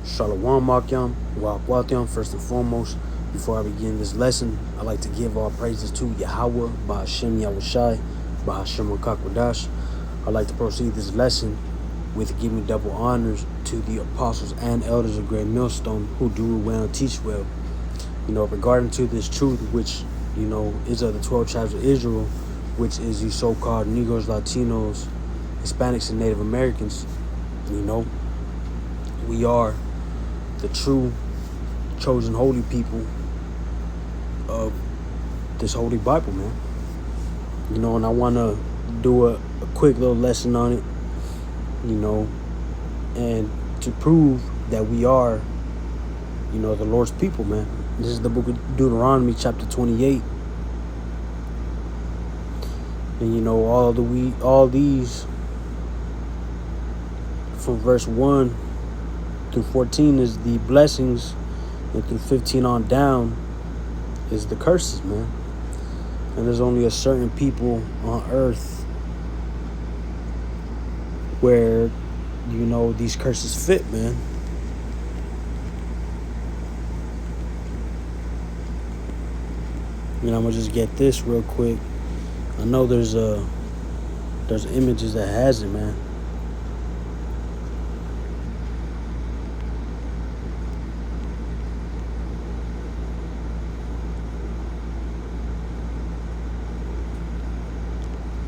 Shalom Makyam, Walk first and foremost. Before I begin this lesson, I'd like to give all praises to Yahweh, Ba'ashem Yahushai, Ba'ashem Rakakwadash. I'd like to proceed this lesson with giving double honors to the apostles and elders of Great Millstone who do well and teach well. Regarding to this truth, which, is of the 12 tribes of Israel, which is you so-called Negroes, Latinos, Hispanics, and Native Americans, we are the true chosen holy people of this holy Bible, man. And I want to do a quick little lesson on it, and to prove that we are, the Lord's people, man. This is the book of Deuteronomy, chapter 28. And, all these, from verse 1 through 14 is the blessings, and through 15 on down is the curses, man. And there's only a certain people on earth where, these curses fit, man. I'm gonna just get this real quick. I know there's images that has it, man.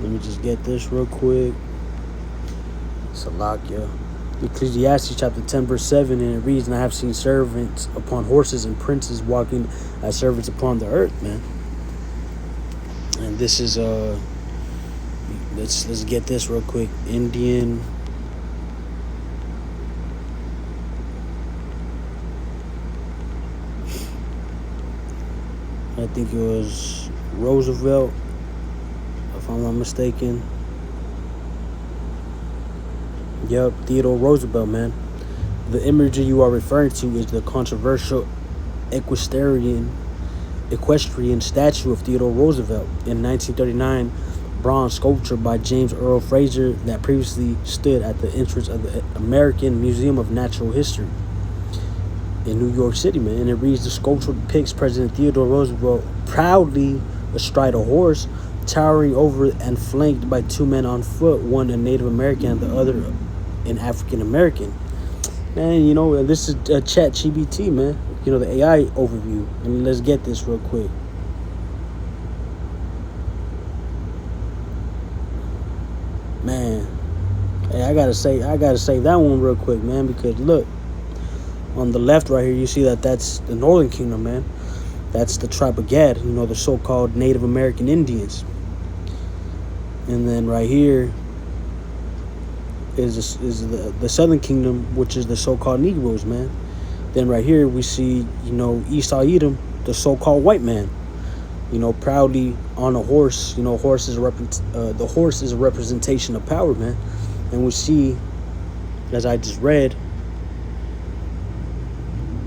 Let me just get this real quick. Salakia. Ecclesiastes chapter 10 verse 7, and it reads, "And I have seen servants upon horses and princes walking as servants upon the earth," man. And this is let's get this real quick. Indian I think it was Roosevelt, if I'm not mistaken. Yep, Theodore Roosevelt, man. The imagery you are referring to is the controversial equestrian statue of Theodore Roosevelt in 1939, bronze sculpture by James Earl Fraser that previously stood at the entrance of the American Museum of Natural History in New York City, man. And it reads, "The sculpture depicts President Theodore Roosevelt proudly astride a horse, towering over and flanked by two men on foot, one a Native American and the other an African American." Man, this is a chat GBT, man. The AI overview. And let's get this real quick. Man, hey, I gotta say that one real quick, man, because look, on the left right here, you see that's the Northern Kingdom, man. That's the tribe of Gad, the so-called Native American Indians. And then right here is the Southern Kingdom, which is the so-called Negroes, man. Then right here we see, Esau Edom, the so-called white man, proudly on a horse. The horse is a representation of power, man. And we see, as I just read,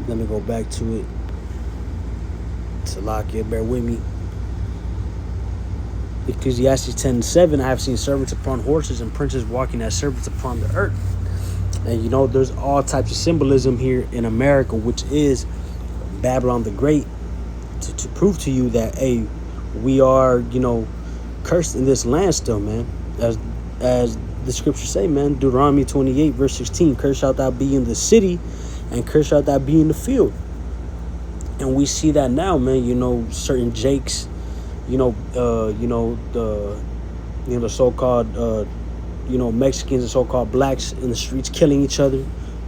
let me go back to it. Salakia, bear with me. Ecclesiastes 10:7, "I have seen servants upon horses and princes walking as servants upon the earth." And there's all types of symbolism here in America, which is Babylon the Great, to prove to you that, hey, we are, cursed in this land still, man. As the scriptures say, man, Deuteronomy 28 verse 16, "Cursed shalt thou be in the city, and cursed shalt thou be in the field." And we see that now, man. Certain Jakes, the so-called Mexicans and so-called blacks in the streets killing each other,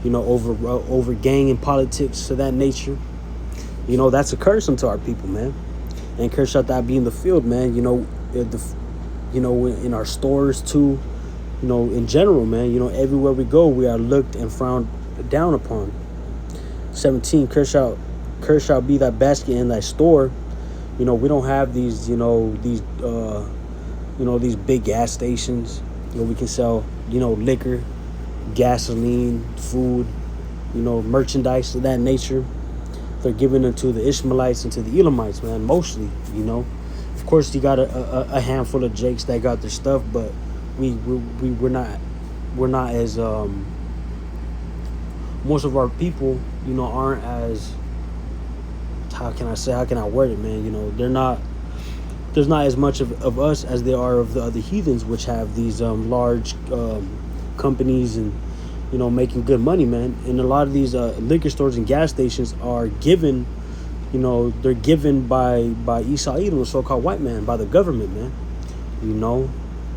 over gang and politics of that nature. That's a curse unto our people, man. And cursed shalt thou be in the field, man. In our stores too, in general, man. Everywhere we go, we are looked and frowned down upon. 17, "Cursed shall be thy basket in thy store." We don't have these, these big gas stations. We can sell, liquor, gasoline, food, merchandise of that nature. They're given unto the Ishmaelites and to the Elamites, man, mostly, Of course, you got a handful of Jakes that got their stuff, but we're not as most of our people, aren't as, how can I word it, man? There's not as much of us as there are of the other heathens, which have these large companies and, making good money, man. And a lot of these liquor stores and gas stations are given, they're given by Esau Edom, the so-called white man, by the government, man.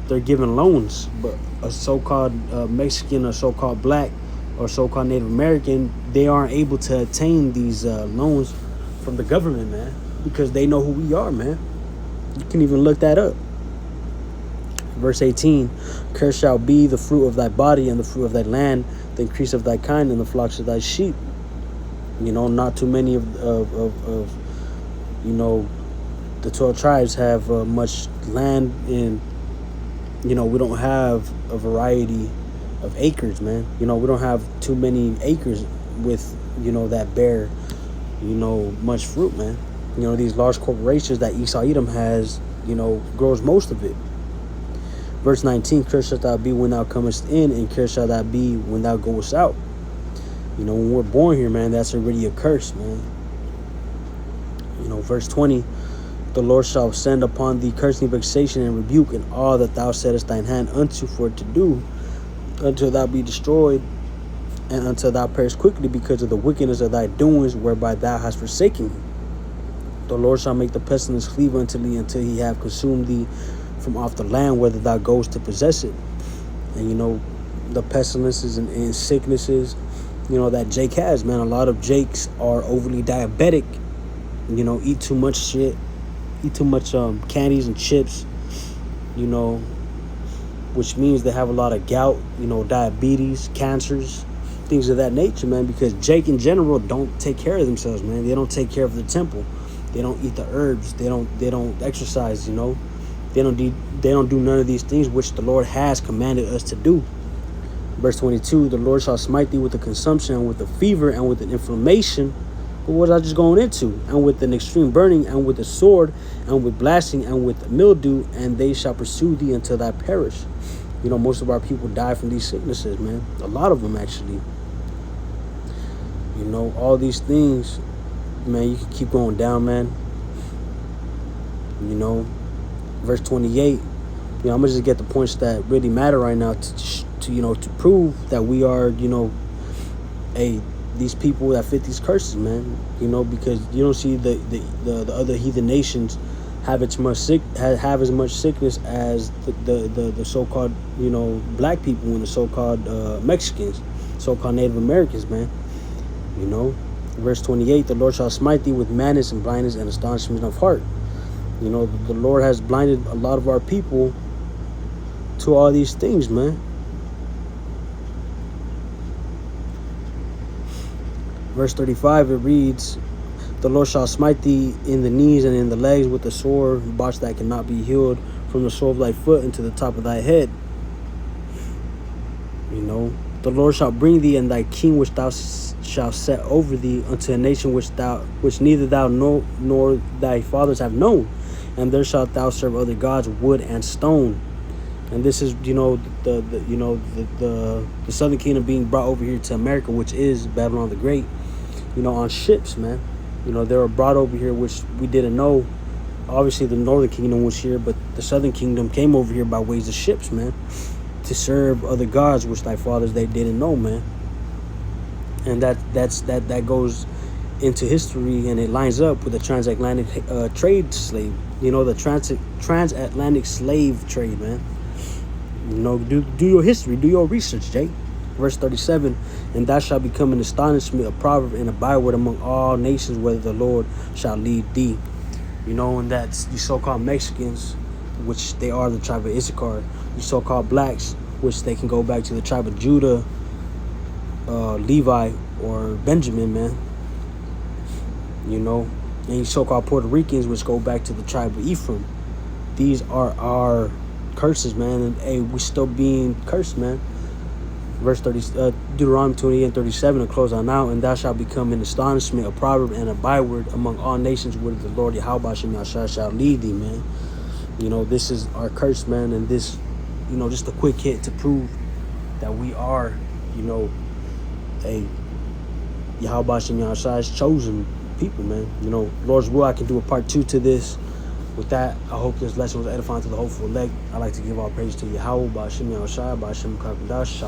They're given loans, but a so-called Mexican or so-called black or so-called Native American, they aren't able to attain these loans from the government, man, because they know who we are, man. You can even look that up. Verse 18, cursed shall be the fruit of thy body and the fruit of thy land, the increase of thy kind and the flocks of thy sheep. Not too many of the 12 tribes have much land, and we don't have a variety of acres, man. We don't have too many acres with that bear much fruit, man. These large corporations that Esau Edom has, grows most of it. Verse 19, cursed shalt thou be when thou comest in, and cursed shalt thou be when thou goest out. When we're born here, man, that's already a curse, man. Verse 20, the Lord shall send upon thee cursing, vexation, and rebuke, and all that thou settest thine hand unto for to do, until thou be destroyed, and until thou perish quickly because of the wickedness of thy doings, whereby thou hast forsaken me. The Lord shall make the pestilence cleave unto thee until he have consumed thee from off the land, whether thou goest to possess it. And the pestilences and sicknesses, that Jake has, man. A lot of Jakes are overly diabetic, eat too much shit, eat too much candies and chips, which means they have a lot of gout, diabetes, cancers, things of that nature, man, because Jake in general don't take care of themselves, man. They don't take care of the temple. They don't eat the herbs. They don't exercise, They don't do none of these things which the Lord has commanded us to do. Verse 22, the Lord shall smite thee with a consumption, and with a fever, and with an inflammation. What was I just going into? And with an extreme burning, and with a sword, and with blasting, and with mildew, and they shall pursue thee until thou perish. Most of our people die from these sicknesses, man. A lot of them, actually. All these things, man, you can keep going down, man. Verse 28, I'm gonna just get the points that really matter right now to prove that we are, these people that fit these curses, man. Because you don't see the other heathen nations have as much sickness as the so-called black people and the so-called Mexicans, so-called Native Americans, man. Verse 28, the Lord shall smite thee with madness and blindness and astonishment of heart. The Lord has blinded a lot of our people to all these things, man. Verse 35, it reads, the Lord shall smite thee in the knees and in the legs with a sore botch that cannot be healed, from the sole of thy foot into the top of thy head. The Lord shall bring thee and thy king which thou shalt set over thee unto a nation which neither thou nor thy fathers have known, and there shalt thou serve other gods, wood and stone. And this is the southern kingdom being brought over here to America, which is Babylon the Great, on ships, man. They were brought over here, which we didn't know. Obviously the northern kingdom was here, but the southern kingdom came over here by ways of ships, man, to serve other gods which thy fathers they didn't know, man. And that goes into history, and it lines up with the transatlantic trade slave, the transatlantic slave trade, man. Do your history, do your research, Jake. Verse 37, and thou shalt become an astonishment, a proverb, and a byword among all nations, whether the Lord shall lead thee. And that's the so-called Mexicans, which they are the tribe of Issachar. The so-called blacks, which they can go back to the tribe of Judah, Levi, or Benjamin, man. And the so-called Puerto Ricans, which go back to the tribe of Ephraim. These are our curses, man, and hey, we still being cursed, man. Verse 30, Deuteronomy 28 and 37 to close on out, and thou shalt become an astonishment, a proverb, and a byword among all nations, where the Lord Yahweh shall lead thee, man. This is our curse, man, and this, just a quick hit to prove that we are, hey, Yahweh Hashem Yahshi's chosen people, man. You know, Lord's will, I can do a part 2 to this. With that, I hope this lesson was edifying to the hopeful elect. I like to give all praise to Yahweh, Hashem Yahushua, Hashem Kakadash, Shalom.